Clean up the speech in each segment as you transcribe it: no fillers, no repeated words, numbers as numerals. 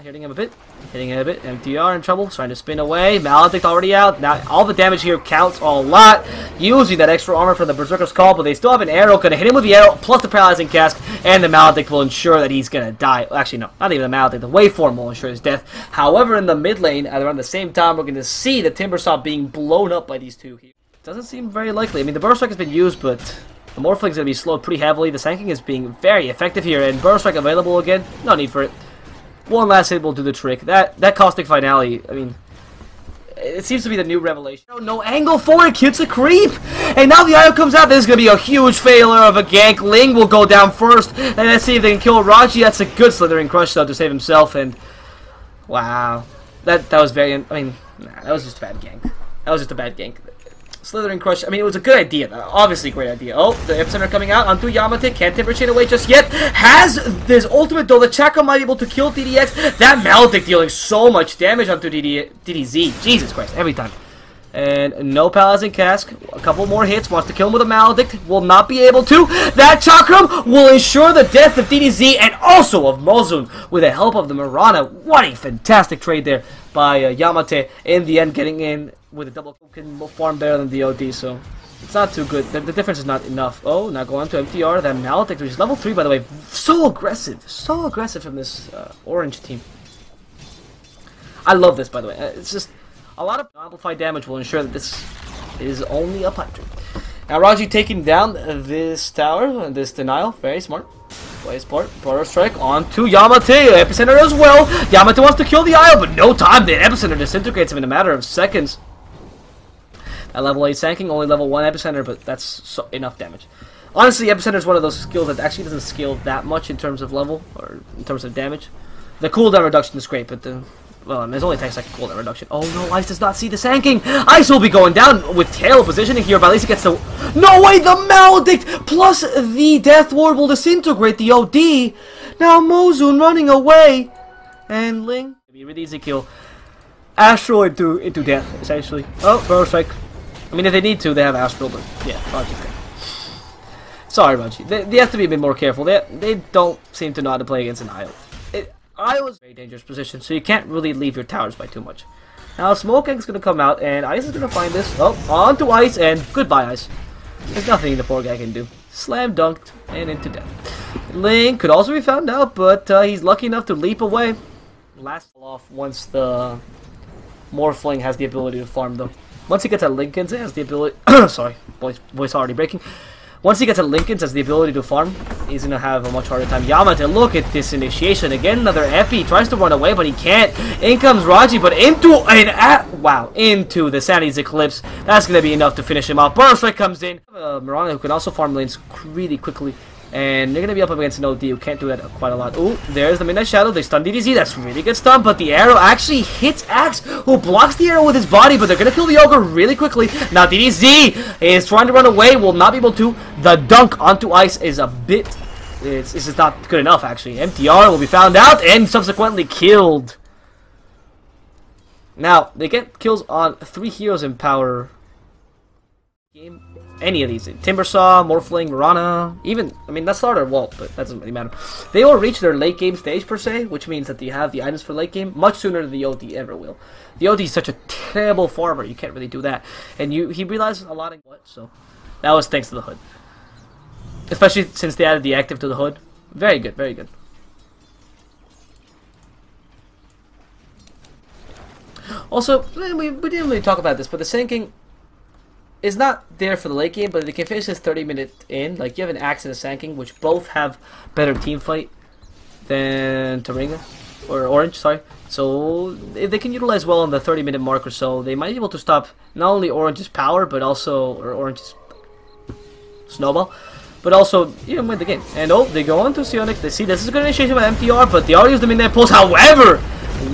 Hitting him a bit. MTR in trouble, trying to spin away. Maledict already out. Now all the damage here counts a lot. Using that extra armor from the Berserker's Call, but they still have an arrow. Gonna hit him with the arrow, plus the Paralyzing Cask, and the Maledict will ensure that he's gonna die. Actually, no, not even the Maledict. The Waveform will ensure his death. However, in the mid lane, at around the same time, we're gonna see the Timbersaw being blown up by these two here. Doesn't seem very likely. I mean, the Berserk has been used, but the Morphling's gonna be slowed pretty heavily. The Sanking is being very effective here, and Berserk available again. No need for it. One last hit will do the trick. That Caustic Finale, I mean, it seems to be the new revelation. No angle for it, Kid's a creep! And now the IO comes out. This is going to be a huge failure of a gank. Ling will go down first. And let's see if they can kill Raji. That's a good Slithering Crush, though, to save himself. And, wow. That was very, I mean, nah, that was just a bad gank. That was just a bad gank. Slithering Crush, I mean, it was a good idea. Obviously a great idea. Oh, the Epicenter coming out onto Yamate. Can't Timber Chain away just yet. Has this ultimate, though. The Chakra might be able to kill DDX. That Maledict dealing so much damage onto DDZ. Jesus Christ, every time. And no Paralyzing Cask. A couple more hits. Wants to kill him with a Maledict. Will not be able to. That Chakram will ensure the death of DDZ and also of Mozun with the help of the Mirana. What a fantastic trade there by Yamate. In the end, getting in with a double can farm better than the OD, so it's not too good. The difference is not enough. Oh, now going to MTR. That Maledict, which is level 3, by the way. So aggressive from this Orange team. I love this, by the way. It's just a lot of amplified damage will ensure that this is only a pipe dream. Now Raji taking down this tower, this denial. Very smart. Play smart. Proto Strike onto Yamate. Epicenter as well. Yamate wants to kill the IO, but no time. The Epicenter disintegrates him in a matter of seconds. At level 8 Sanking, only level 1 Epicenter, but that's enough damage. Honestly, Epicenter is one of those skills that actually doesn't scale that much in terms of level, or in terms of damage. The cooldown reduction is great, but well, there's only 10-second cooldown reduction. Oh no, Ice does not see the Sanking! Ice will be going down with tail positioning here, but at least he gets the... No way, the Maledict plus the Death Ward will disintegrate the OD! Now Mozun running away! And Ling... It'll be a really easy kill. Astral into death, essentially. Oh, Proto Strike. I mean, if they need to, they have Astral, but yeah, Raji's good. Sorry, Raji. They have to be a bit more careful. They don't seem to know how to play against an IO. IO is a very dangerous position, so you can't really leave your towers by too much. Now, Smoking's going to come out, and Ice is going to find this. Oh, onto Ice, and goodbye, Ice. There's nothing the poor guy can do. Slam dunked, and into death. Ling could also be found out, but he's lucky enough to leap away. Last off once the Morphling has the ability to farm, though. Once he gets at Lincoln's, it has the ability... Sorry, voice already breaking. Once he gets at Lincoln's, has the ability to farm, he's going to have a much harder time. Yamate, look at this initiation. Again, another Epi. Tries to run away, but he can't. In comes Raji, but into into the Sanity's Eclipse. That's going to be enough to finish him off. Burstrike comes in. Mirana, who can also farm lanes really quickly. And they're going to be up against an OD who can't do that quite a lot. Ooh, there's the Midnight Shadow. They stun DDZ. That's really good stun. But the arrow actually hits Axe, who blocks the arrow with his body. But they're going to kill the Ogre really quickly. Now DDZ is trying to run away. Will not be able to. The dunk onto Ice is a bit... It's just not good enough, actually. MTR will be found out and subsequently killed. Now, they get kills on 3 heroes in power game. Any of these. Timbersaw, Morphling, Mirana, even, I mean, that's Slaughter Walt, but that doesn't really matter. They will reach their late game stage, per se, which means that they have the items for late game much sooner than the OD ever will. The OD is such a terrible farmer, you can't really do that. And he realizes a lot of what, so that was thanks to the hood. Especially since they added the active to the hood. Very good, very good. Also, we didn't really talk about this, but the Sanking is not there for the late game, but they can finish this 30-minute in. Like, you have an Axe and a Sanking, which both have better team fight than Taringa, or Orange, sorry. So, if they can utilize well on the 30-minute mark or so, they might be able to stop not only Orange's power, but also, or Orange's snowball, but also even win the game. And oh, they go on to Sionix. They see this is a good initiation by MTR, but they already used the midnight pulse. However,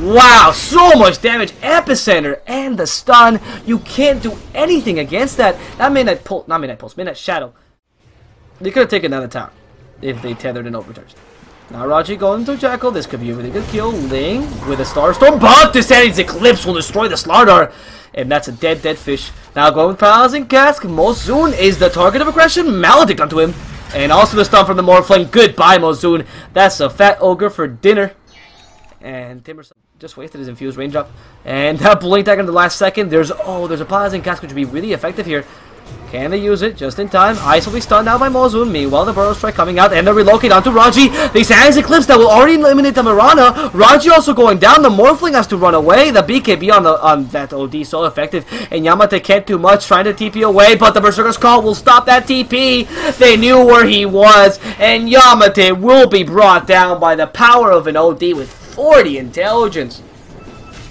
wow, so much damage. Epicenter and the stun. You can't do anything against that. That midnight pulse, not midnight pulse, midnight shadow. They could have taken down the tower if they tethered and overcharged. Now Raji going to Jackal. This could be a really good kill. Ling with a Starstorm, but the Sanity's Eclipse will destroy the Slardar. And that's a dead fish. Now going with Paralyzing Cask. Mozun is the target of aggression. Maledict onto him. And also the stun from the Morphling. Goodbye, Mozun. That's a fat ogre for dinner. And Timbersaw just wasted his infused raindrop. And that blink tag in the last second. There's a paralyzing cast which would be really effective here. Can they use it just in time? Ice will be stunned now by Mozun. Meanwhile, the Burrow Strike coming out, and they relocate onto Raji. The Sans Eclipse that will already eliminate the Mirana. Raji also going down. The Morphling has to run away. The BKB on that OD so effective, and Yamate can't do much, trying to TP away, but the Berserker's Call will stop that TP. They knew where he was, and Yamate will be brought down by the power of an OD with 40 intelligence.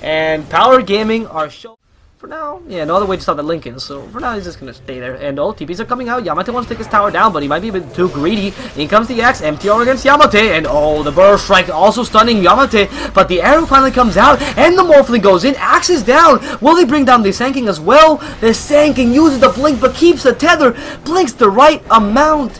And Power Gaming are showing. For now, yeah, no other way to stop that Lincoln, so for now he's just gonna stay there. And all TPs are coming out. Yamate wants to take his tower down, but he might be a bit too greedy. In comes the axe, MTR against Yamate, and the Burrow Strike also stunning Yamate, but the arrow finally comes out, and the Morphling goes in. Axe is down. Will they bring down the Sanking as well? The Sanking uses the blink, but keeps the tether, blinks the right amount.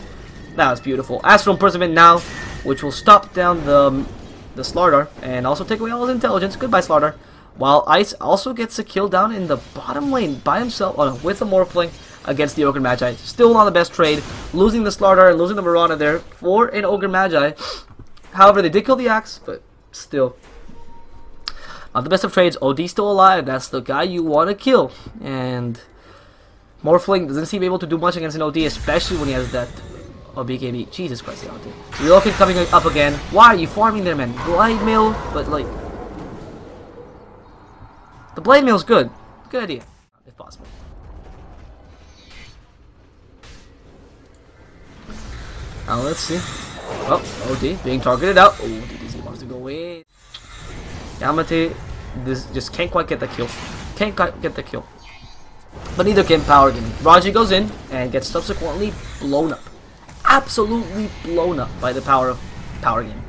That was beautiful. Astral Imprisonment now, which will stop down the Slardar, and also take away all his intelligence. Goodbye, Slardar. While Ice also gets a kill down in the bottom lane by himself, with a Morphling against the Ogre Magi. Still not the best trade, losing the Slardar and losing the Mirana there for an Ogre Magi. However, they did kill the Axe, but still. Not the best of trades. OD still alive, that's the guy you want to kill. And Morphling doesn't seem able to do much against an OD, especially when he has that BKB. Jesus Christ, the OD. Relocate coming up again. Why are you farming there, man? Glide Mill, but like... The Blade Mill's good. Good idea, if possible. Now let's see. Oh, OD being targeted out. Oh, DDZ wants to go in. Yamate just can't quite get the kill. Can't quite get the kill. But neither can Power Gaming. Raji goes in and gets subsequently blown up. Absolutely blown up by the power of Power Gaming.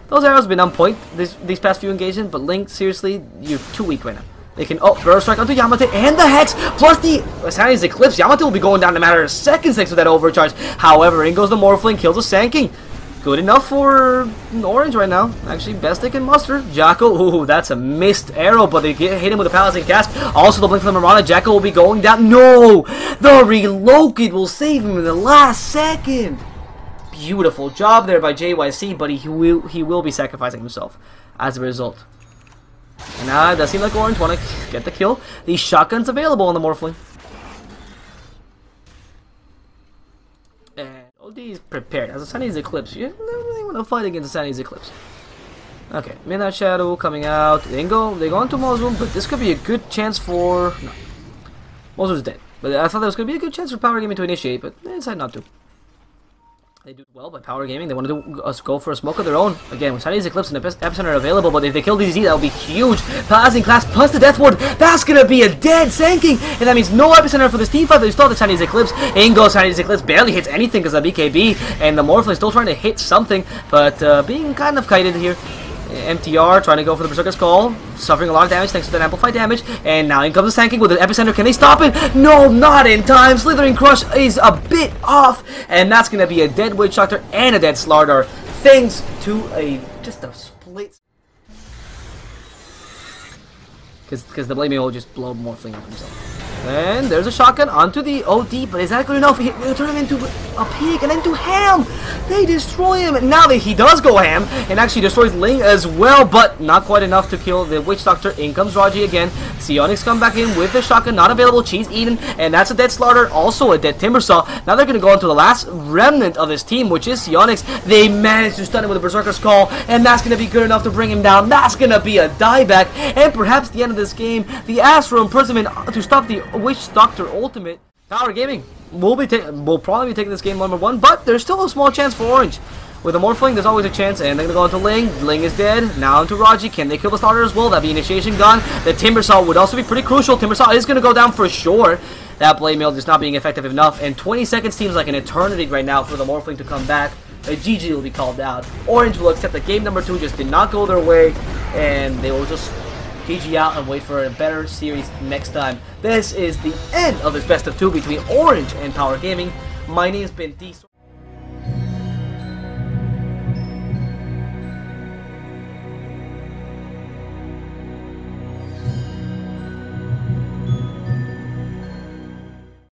Those arrows have been on point these past few engagements, but Link, seriously, you're too weak right now. They can, Burrow Strike onto Yamate, and the Hex, plus the Sanity's Eclipse. Yamate will be going down in a matter of seconds thanks to that overcharge. However, in goes the Morphling, kills the Sanking. Good enough for Orange right now. Actually, best they can muster. Jacko, ooh, that's a missed arrow, but they hit him with a Palace Cast. Also, the blink from the Mirana. Jacko will be going down. No! The Relocate will save him in the last second. Beautiful job there by JYC, but he will be sacrificing himself as a result. And now it does seem like Orange want to get the kill. The shotgun's available on the Morphling. And OD is prepared. As a Sunny's Eclipse, you don't really want to fight against a Sunny's Eclipse. Okay, Midnight Shadow coming out. They go into Mozum, but this could be a good chance for... No. Mozum's dead. But I thought there was going to be a good chance for Power Gaming to initiate, but they decided not to. They do well by Power Gaming. They want to go for a smoke of their own. Again, with Chinese Eclipse and the Epicenter available, but if they kill DZ, that will be huge. Passing class plus the Death Ward. That's going to be a dead Sanking. And that means no Epicenter for this team fight. They still have the Chinese Eclipse. In goes Chinese Eclipse. Barely hits anything because of BKB. And the Morphling still trying to hit something, but being kind of kited here. MTR trying to go for the Berserker's Call, suffering a lot of damage thanks to that amplified damage, and now in comes the Sanking with the Epicenter. Can they stop it? No, not in time. Slithering Crush is a bit off, and that's going to be a dead Witch Doctor and a dead Slardar, thanks to just a split. Because the Blade will just blow Morphling up himself. And there's a shotgun onto the OD, but is that good enough? He'll turn him into a pig and into ham. They destroy him. And now that he does go ham and actually destroys Ling as well, but not quite enough to kill the Witch Doctor. In comes Raji again. Psionics come back in with the shotgun, not available. Cheese eaten, and that's a dead Slardar, also a dead Timbersaw. Now they're going to go into the last remnant of this team, which is Psionics. They managed to stun him with a Berserker's Call, and that's going to be good enough to bring him down. That's going to be a dieback, and perhaps the end of this game, the Astral Imprisonment to stop the Witch Doctor ultimate. Power Gaming will probably be taking this game #1, but there's still a small chance for Orange. With a Morphling, there's always a chance, and they're going to go into Ling. Ling is dead. Now into Raji. Can they kill the Slardar as well? That'd be initiation gone. The Timbersaw would also be pretty crucial. Timbersaw is going to go down for sure. That Blade Mail just not being effective enough, and 20 seconds seems like an eternity right now for the Morphling to come back. GG will be called out. Orange will accept that game #2 just did not go their way, and they will just GG out and wait for a better series next time. This is the end of this best of 2 between Orange and Power Gaming. My name's been D.